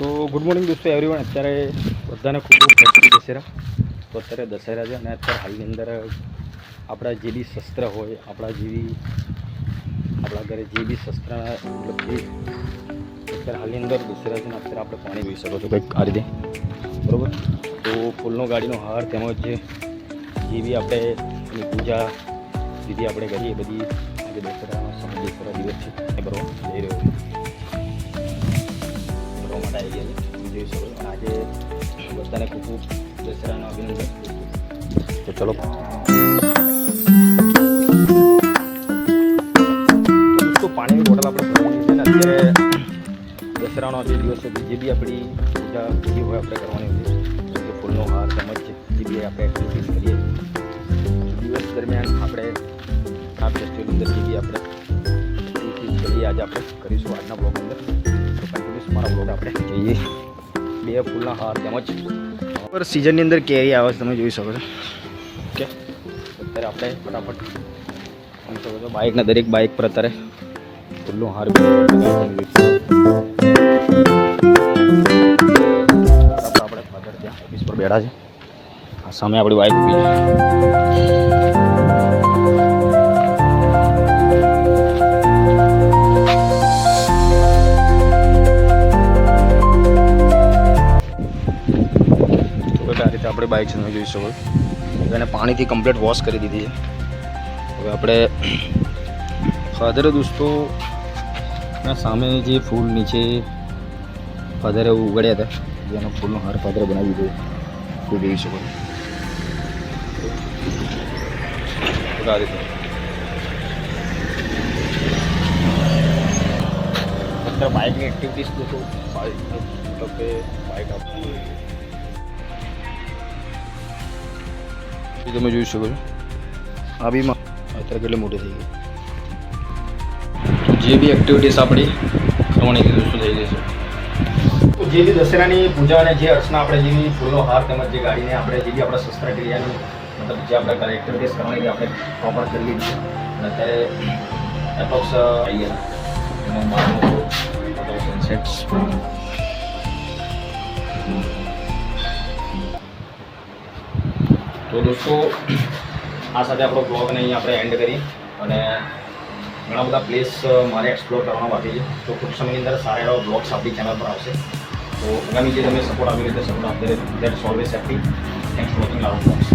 તો good morning દોસ્તો everyone. અત્યારે બધાને ખૂબ ખૂબ હેપી દશેરા। તો અત્યારે દશેરા છે અને અત્યારે હાલની અંદર આપણા જે બી શસ્ત્ર હોય, આપણા ઘરે જે બી શસ્ત્રના મતલબ અત્યારે હાલની અંદર દશેરા છે ને અત્યારે આપણે પાણી પી શકો છો કંઈક આ રીતે, બરાબર। તો ફૂલનો ગાડીનો હાર તેમજ જે બી આપણે એની પૂજા વિધિ આપણે કરીએ એ બધી આજે દશેરાનો સમય દશેરા દિવસ છે એ બરાબર જઈ રહ્યો છે માટે આવી ગયા છે, જોઈ શકો છો। આજે બધાને ખૂબ ખૂબ દશેરાનો અભિનંદન। તો ચલો તો પાણીની બોટલ આપણે ભરવાની છે ને અત્યારે દશેરાનો જે દિવસ છે જે બી આપણી પૂજા વિધિ હોય આપણે કરવાની હોય એટલે ફૂલનો હાર તેમજ જે બી આપણે એક્ટિવિટીઝ કરીએ દિવસ દરમિયાન આપણે આ ફેસ્ટિવલ અંદર જે બી આપણે એક્ટિવિટીઝ કરીએ આજે આપણે કરીશું આજના બ્લોગ અંદર। તો કન્ટિન્યુઅસ મારા બ્લોગ આપણે જઈએ। બે ફૂલના હાર તેમજ સિઝનની અંદર કેરી આવે છે તમે જોઈ શકો છો। ઓકે, અત્યારે આપણે ફટાફટ જોઈ શકો છો બાઇકના દરેક બાઇક પર અત્યારે ફૂલનો હાર આપણે ફાધર ત્યાં ઓફિસ પર બેઠા છે, આ સામે આપણી બાઇક ઊભી છે। આ રીતે આપણે બાઇક છે તમે જોઈ શકો છો, એને પાણીથી કમ્પ્લીટ વોશ કરી દીધી છે। હવે આપણે ફાધરે દોસ્તો સામે જે ફૂલ નીચે ફાધરે ઉગાડ્યા હતા જેનો ફૂલનો હાર ફાધરે બનાવી દીધો ફૂલ જોઈ શકો છો આ રીતે। અત્યારે બાઇકની એક્ટિવિટીઝ દોસ્તો બાઇક મતલબ કે બાઇક આપવું તમે જોઈ શકો છો આ બી અત્યારે કેટલી મોટી થઈ ગઈ। તો જે બી એક્ટિવિટીઝ આપણી કરવાની દોસ્તો થઈ જશે। તો જે બી દશેરાની પૂજા અને જે અર્ચના આપણે જે બી ફૂલનો હાર તેમજ જે ગાડીને આપણે જે બી આપણા શસ્ત્રક્રિયાની મતલબ જે આપણે એક્ટિવિટીઝ કરવાની આપણે પ્રોપર કરી લીધી અને અત્યારે એપ્રોક્સ આવી ગયા સનસેટ્સ। તો દોસ્તો આ સાથે આપણો બ્લોગને અહીં આપણે એન્ડ કરીએ અને ઘણા બધા પ્લેસ મારે એક્સપ્લોર કરવાના બાકી છે। તો ટૂંક સમયની અંદર સારા એવા બ્લોગ્સ આપણી ચેનલ પર આવશે। તો આગામી જે તમે સપોર્ટ આવી રીતે સપોર્ટ આપી that's always happy. Thanks for watching our blogs.